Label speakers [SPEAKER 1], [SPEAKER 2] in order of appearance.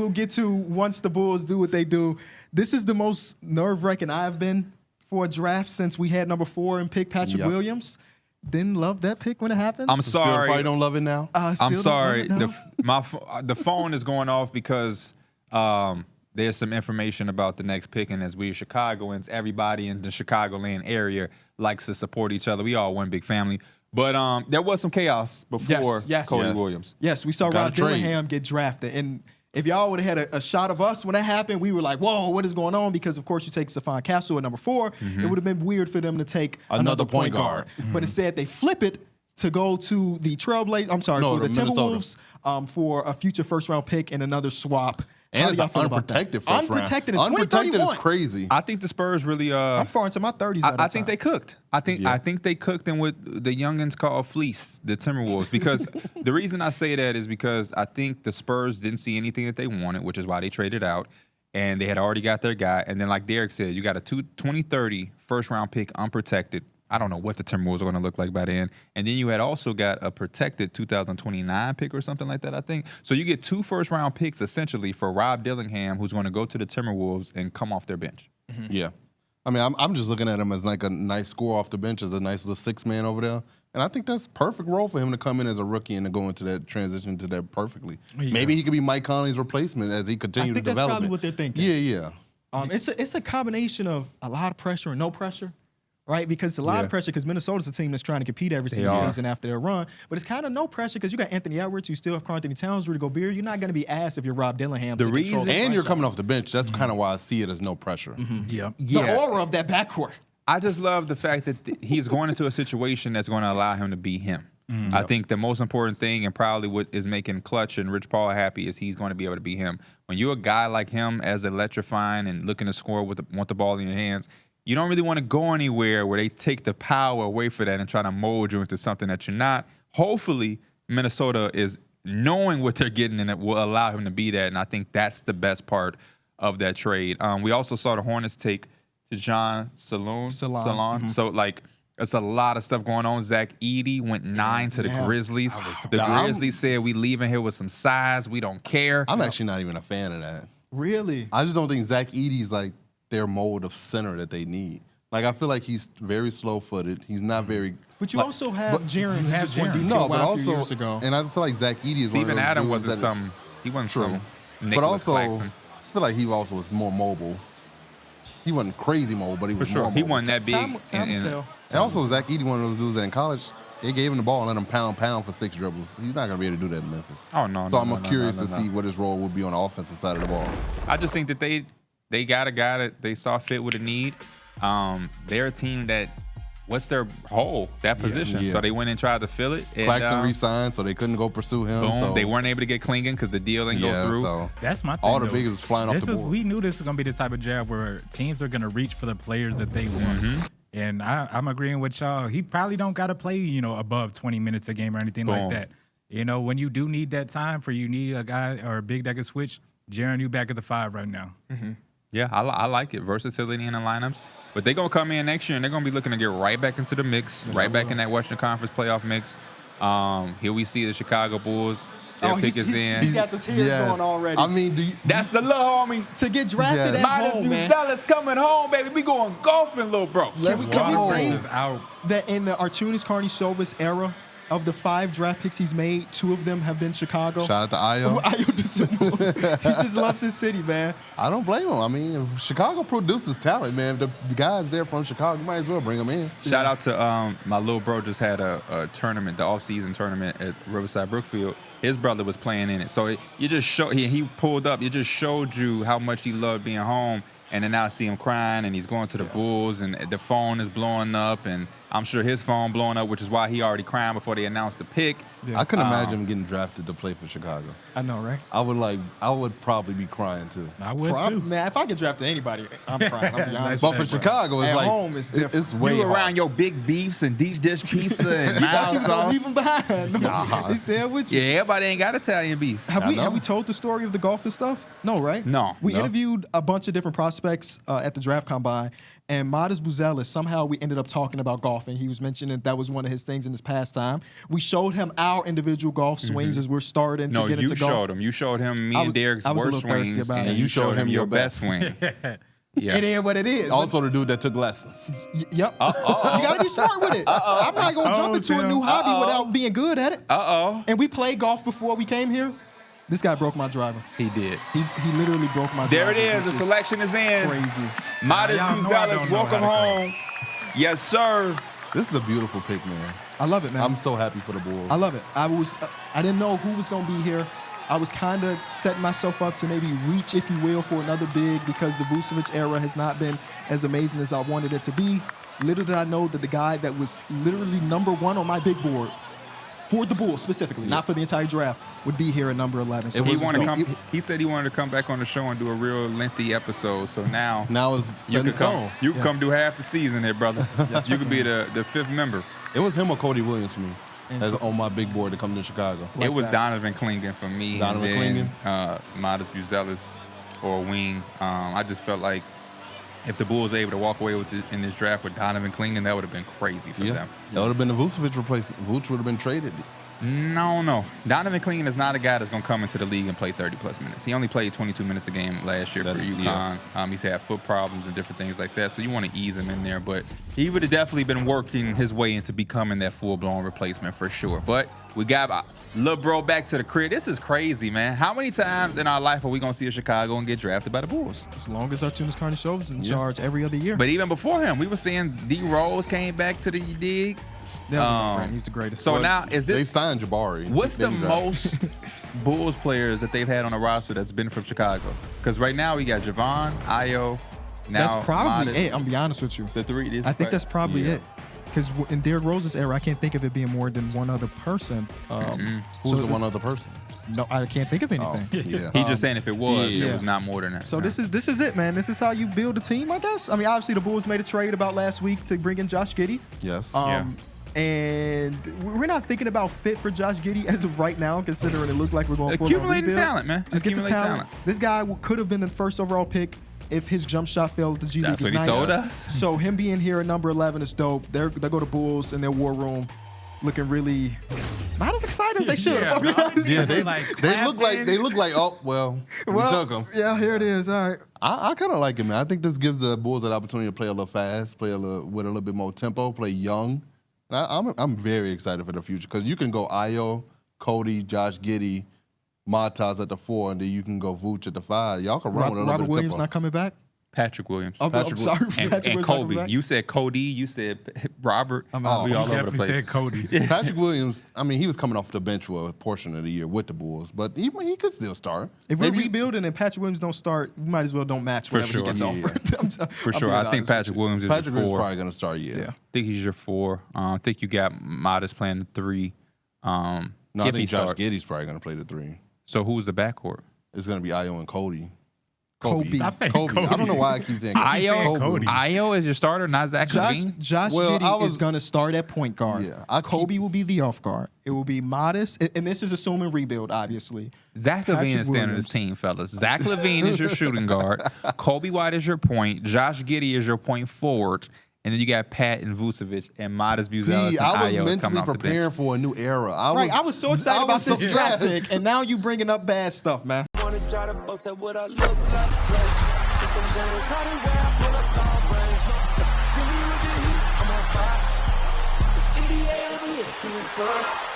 [SPEAKER 1] we'll get to once the Bulls do what they do. This is the most nerve-wracking I've been for a draft since we had number 4 and pick Patrick Williams. Didn't love that pick when it happened.
[SPEAKER 2] I'm sorry.
[SPEAKER 3] Still probably don't love it now.
[SPEAKER 2] I'm sorry. The phone is going off because there's some information about the next pick, and as we're Chicagoans, everybody in the Chicagoland area likes to support each other. We all one big family. But there was some chaos before Cody Williams.
[SPEAKER 1] Yes, we saw Rob Dillingham get drafted. And if y'all would have had a shot of us when that happened, we were like, whoa, what is going on? Because, of course, you take Stephon Castle at number 4. It would have been weird for them to take another point guard. But instead, they flip it to go to the Trailblazers. I'm sorry, for the Timberwolves for a future first-round pick and another swap.
[SPEAKER 3] And it's unprotected first round.
[SPEAKER 1] Unprotected in 2031.
[SPEAKER 3] Unprotected is crazy.
[SPEAKER 2] I think the Spurs really.
[SPEAKER 1] I'm far into my 30s.
[SPEAKER 2] I think they cooked. I think they cooked them with the youngins called Fleece, the Timberwolves. Because the reason I say that is because I think the Spurs didn't see anything that they wanted, which is why they traded out. And they had already got their guy. And then, like Darrick said, you got a 2030 first-round pick unprotected. I don't know what the Timberwolves are going to look like by then. And then you had also got a protected 2029 pick or something like that, I think. So you get 2 first-round picks, essentially, for Rob Dillingham, who's going to go to the Timberwolves and come off their bench.
[SPEAKER 3] Yeah. I mean, I'm just looking at him as like a nice score off the bench, as a nice little 6-man over there. And I think that's perfect role for him to come in as a rookie and to go into that transition to that perfectly. Yeah. Maybe he could be Mike Conley's replacement as he continues to develop.
[SPEAKER 1] That's probably what they're thinking.
[SPEAKER 3] Yeah.
[SPEAKER 1] It's a combination of a lot of pressure and no pressure. Right, because it's a lot of pressure because Minnesota's a team that's trying to compete every single season after their run. But it's kind of no pressure because you got Anthony Edwards, you still have Karl-Anthony Towns, Rudy Gobert. You're not going to be asked if you're Rob Dillingham.
[SPEAKER 3] And you're coming off the bench. That's kind of why I see it as no pressure.
[SPEAKER 1] The aura of that backcourt.
[SPEAKER 2] I just love the fact that he's going into a situation that's going to allow him to be him. I think the most important thing, and probably what is making Clutch and Rich Paul happy, is he's going to be able to be him. When you're a guy like him, as electrifying and looking to score want the ball in your hands, you don't really want to go anywhere where they take the power away for that and try to mold you into something that you're not. Hopefully, Minnesota is knowing what they're getting, and it will allow him to be that. And I think that's the best part of that trade. We also saw the Hornets take Tijan Salon. So, like, there's a lot of stuff going on. Zach Edey went 9 to the Grizzlies. The Grizzlies said, we leaving here with some size. We don't care.
[SPEAKER 3] I'm actually not even a fan of that.
[SPEAKER 1] Really?
[SPEAKER 3] I just don't think Zach Edey's like their mold of center that they need. Like, I feel like he's very slow-footed. He's not very.
[SPEAKER 1] But you also have Jaren, who just won DPOY a few years ago.
[SPEAKER 3] And I feel like Zach Edey is
[SPEAKER 2] Steven
[SPEAKER 3] one of those
[SPEAKER 2] Adams
[SPEAKER 3] dudes
[SPEAKER 2] wasn't some. He wasn't some.
[SPEAKER 3] But also, I feel like he also was more mobile. He wasn't crazy mobile, but he was more mobile.
[SPEAKER 2] He wasn't that big.
[SPEAKER 3] And also, Zach Edey, one of those dudes that in college, they gave him the ball and let him pound for 6 dribbles. He's not going to be able to do that in Memphis.
[SPEAKER 2] Oh, no.
[SPEAKER 3] So I'm curious to see what his role will be on the offensive side of the ball.
[SPEAKER 2] I just think that they got a guy that they saw fit with a need. They're a team that, what's their hole? That position. So they went and tried to fill it.
[SPEAKER 3] Claxton re-signed, so they couldn't go pursue him.
[SPEAKER 2] Boom.
[SPEAKER 3] So.
[SPEAKER 2] They weren't able to get Klingon because the deal didn't go through.
[SPEAKER 3] So
[SPEAKER 4] that's my thing.
[SPEAKER 3] All the biggest was flying off the board.
[SPEAKER 4] We knew this was going to be the type of draft where teams are going to reach for the players that they want. And I'm agreeing with y'all. He probably don't got to play, above 20 minutes a game or anything like that. When you do need that time you need a guy or a big that can switch, Jaren, you back at the 5 right now.
[SPEAKER 2] Yeah, I like it. Versatility in the lineups. But they're going to come in next year, and they're going to be looking to get right back into the mix, right back in that Western Conference playoff mix. Here we see the Chicago Bulls. Their pick is in.
[SPEAKER 1] He's got the tears going already.
[SPEAKER 3] I mean,
[SPEAKER 2] that's the little homie.
[SPEAKER 1] To get drafted at home, man.
[SPEAKER 2] Matas Buzelis coming home, baby. We going golfing, little bro.
[SPEAKER 1] Can we say that in the Artunis Karnisovas era, of the 5 draft picks he's made, 2 of them have been Chicago.
[SPEAKER 3] Shout out to Ayo.
[SPEAKER 1] Ayo DeSimone. He just loves his city, man.
[SPEAKER 3] I don't blame him. I mean, if Chicago produces talent, man. If the guys there from Chicago, you might as well bring them in.
[SPEAKER 2] Shout out to my little bro just had a tournament, the off-season tournament at Riverside Brookfield. His brother was playing in it. So you just show he pulled up. It just showed you how much he loved being home. And then now I see him crying, and he's going to the Bulls, and the phone is blowing up, and I'm sure his phone blowing up, which is why he already crying before they announced the pick.
[SPEAKER 3] I couldn't imagine him getting drafted to play for Chicago.
[SPEAKER 1] I know, right?
[SPEAKER 3] I would probably be crying too.
[SPEAKER 4] I would too.
[SPEAKER 1] Man, if I get drafted to anybody, I'm crying. I'm be honest.
[SPEAKER 3] But for Chicago, it's
[SPEAKER 1] at
[SPEAKER 3] like
[SPEAKER 1] home, it's different.
[SPEAKER 3] It's way
[SPEAKER 2] you
[SPEAKER 3] hard.
[SPEAKER 2] around your big beefs and deep dish pizza and
[SPEAKER 1] You thought
[SPEAKER 2] mild
[SPEAKER 1] you was gonna
[SPEAKER 2] sauce.
[SPEAKER 1] leave him behind. No, he's there with you.
[SPEAKER 2] Yeah, Everybody ain't got Italian beefs.
[SPEAKER 1] Have we told the story of the golf and stuff? No, right?
[SPEAKER 2] No.
[SPEAKER 1] We
[SPEAKER 3] No.
[SPEAKER 1] interviewed a bunch of different prospects at the draft combine, and Matas Buzelis, somehow we ended up talking about golfing. He was mentioning that was one of his things in his pastime. We showed him our individual golf swings as we're starting to get into golf.
[SPEAKER 2] You showed him me and Derrick's
[SPEAKER 1] I was a
[SPEAKER 2] worst
[SPEAKER 1] little thirsty
[SPEAKER 2] swings,
[SPEAKER 1] about
[SPEAKER 2] and
[SPEAKER 1] it.
[SPEAKER 2] you showed him your best swing. Yeah.
[SPEAKER 1] It is what it is.
[SPEAKER 3] Also, the dude that took lessons.
[SPEAKER 1] Yep. You got to be smart with it. I'm not going to jump into a new hobby without being good at it. And we played golf before we came here. This guy broke my driver.
[SPEAKER 2] He did.
[SPEAKER 1] He literally broke my
[SPEAKER 2] There
[SPEAKER 1] driver.
[SPEAKER 2] it is. The selection is in.
[SPEAKER 1] Crazy.
[SPEAKER 2] Matas
[SPEAKER 4] Y'all know I
[SPEAKER 2] Buzelis,
[SPEAKER 4] don't know
[SPEAKER 2] welcome
[SPEAKER 4] how to
[SPEAKER 2] home. Yes, sir.
[SPEAKER 3] This is a beautiful pick, man.
[SPEAKER 1] I love it, man.
[SPEAKER 3] I'm so happy for the Bulls.
[SPEAKER 1] I love it. I didn't know who was going to be here. I was kind of setting myself up to maybe reach, if you will, for another big because the Vucevic era has not been as amazing as I wanted it to be. Little did I know that the guy that was literally number 1 on my big board for the Bulls specifically, not for the entire draft, would be here at number 11. So
[SPEAKER 2] He said he wanted to come back on the show and do a real lengthy episode. So now
[SPEAKER 3] it's
[SPEAKER 2] you
[SPEAKER 3] set in
[SPEAKER 2] can come.
[SPEAKER 3] stone.
[SPEAKER 2] You can come do half the season here, brother. You could be the 5th member.
[SPEAKER 3] It was him or Cody Williams for me. That's on my big board to come to Chicago.
[SPEAKER 2] It was Donovan Clingan for me.
[SPEAKER 3] Donovan
[SPEAKER 2] and then, Matas Buzelis or wing. I just felt like if the Bulls were able to walk away with in this draft with Donovan Clingan, that would have been crazy for them.
[SPEAKER 3] That would have been the Vucevic replacement. Vucevic would have been traded.
[SPEAKER 2] No. Donovan Clingan is not a guy that's going to come into the league and play 30-plus minutes. He only played 22 minutes a game last year for UConn. He's had foot problems and different things like that, so you want to ease him in there. But he would have definitely been working his way into becoming that full-blown replacement for sure. But we got little bro back to the crib. This is crazy, man. How many times in our life are we going to see a Chicago and get drafted by the Bulls?
[SPEAKER 1] As long as Artunas Karnisovas is in charge every other year.
[SPEAKER 2] But even before him, we were seeing D. Rose came back to the dig.
[SPEAKER 1] He's the greatest.
[SPEAKER 2] So now, is
[SPEAKER 3] They
[SPEAKER 2] this
[SPEAKER 3] signed Jabari.
[SPEAKER 2] what's the most Bulls players that they've had on a roster that's been from Chicago? Because right now we got Javon, Ayo. Now
[SPEAKER 1] That's probably
[SPEAKER 2] Matas.
[SPEAKER 1] it. I'm be honest with you.
[SPEAKER 2] The three.
[SPEAKER 1] I think that's probably it. Because in Derrick Rose's era, I can't think of it being more than one other person.
[SPEAKER 3] Who's the one other person?
[SPEAKER 1] No, I can't think of anything.
[SPEAKER 3] Yeah.
[SPEAKER 2] He's just saying if it was,
[SPEAKER 1] Yeah.
[SPEAKER 2] it was not more than that.
[SPEAKER 1] So this is it, man. This is how you build a team, I guess. I mean, obviously the Bulls made a trade about last week to bring in Josh Giddey.
[SPEAKER 3] Yes.
[SPEAKER 1] And we're not thinking about fit for Josh Giddey as of right now, considering it looked like we're going for
[SPEAKER 2] accumulating talent, man.
[SPEAKER 1] Just get the
[SPEAKER 2] Accumulate
[SPEAKER 1] talent. This guy could have been the first overall pick if his jump shot failed at the G League.
[SPEAKER 2] That's what he told us.
[SPEAKER 1] So him being here at number 11 is dope. They go to Bulls in their war room, looking really not as excited as they should.
[SPEAKER 4] Yeah,
[SPEAKER 1] If I'm being honest.
[SPEAKER 3] Yeah,
[SPEAKER 4] like
[SPEAKER 3] they look like oh well, we took him.
[SPEAKER 1] Yeah, here it is. All right.
[SPEAKER 3] I kind of like it, man. I think this gives the Bulls an opportunity to play a little fast, play with a little bit more tempo, play young. And I'm very excited for the future because you can go Ayo, Cody, Josh Giddey, Matas at the 4, and then you can go Vooch at the 5. Y'all can run with a little
[SPEAKER 1] Robert
[SPEAKER 3] bit
[SPEAKER 1] Williams
[SPEAKER 3] of tempo.
[SPEAKER 1] not coming back.
[SPEAKER 2] Patrick Williams.
[SPEAKER 1] I'm sorry.
[SPEAKER 2] and
[SPEAKER 1] Patrick Williams not coming
[SPEAKER 2] Kobe.
[SPEAKER 1] back?
[SPEAKER 2] You said Cody. You said Robert.
[SPEAKER 1] I'm out.
[SPEAKER 2] We
[SPEAKER 1] He
[SPEAKER 2] all over the
[SPEAKER 4] Definitely
[SPEAKER 2] place.
[SPEAKER 4] said Cody.
[SPEAKER 3] Patrick Williams, I mean, he was coming off the bench for a portion of the year with the Bulls, but he could still start.
[SPEAKER 1] If we're rebuilding and Patrick Williams don't start, we might as well don't match whatever
[SPEAKER 2] sure.
[SPEAKER 1] he gets
[SPEAKER 3] Yeah,
[SPEAKER 1] offered.
[SPEAKER 2] For sure. I think Patrick Williams is
[SPEAKER 3] Patrick
[SPEAKER 2] your
[SPEAKER 3] Williams
[SPEAKER 2] 4.
[SPEAKER 3] probably going to start, yeah.
[SPEAKER 2] I think he's your 4. I think you got Matas playing the 3.
[SPEAKER 3] No, I
[SPEAKER 2] if he
[SPEAKER 3] think Josh
[SPEAKER 2] starts.
[SPEAKER 3] Giddey's probably going to play the 3.
[SPEAKER 2] So who's the backcourt?
[SPEAKER 3] It's going to be Ayo and Cody.
[SPEAKER 1] Kobe.
[SPEAKER 4] Stop saying
[SPEAKER 3] Kobe.
[SPEAKER 4] Cody.
[SPEAKER 3] I don't know why I keep saying
[SPEAKER 4] Cody.
[SPEAKER 2] Ayo is your starter, not Zach Levine?
[SPEAKER 1] Josh
[SPEAKER 3] Well,
[SPEAKER 1] Giddey is going to start at point guard.
[SPEAKER 3] Yeah,
[SPEAKER 1] Kobe will be the off guard. It will be Matas, and this is assuming rebuild, obviously.
[SPEAKER 2] Zach Levine
[SPEAKER 1] Patrick
[SPEAKER 2] is standing
[SPEAKER 1] Williams.
[SPEAKER 2] this team, fellas. Zach Levine is your shooting guard. Kobe White is your point. Josh Giddey is your point forward. And then you got Pat and Vucevic and Matas Buzelis and
[SPEAKER 3] I was
[SPEAKER 2] Ayo is coming
[SPEAKER 3] mentally
[SPEAKER 2] off the
[SPEAKER 3] preparing
[SPEAKER 2] bench.
[SPEAKER 3] for a new era.
[SPEAKER 1] I was so excited about this draft
[SPEAKER 3] yes.
[SPEAKER 1] pick, and now you bringing up bad stuff, man.
[SPEAKER 5] Wanna try to boast at what I look like. Keep them down, try to wear, I pull up long range. Jimmy with the heat, I'm on fire. It's 88 over here,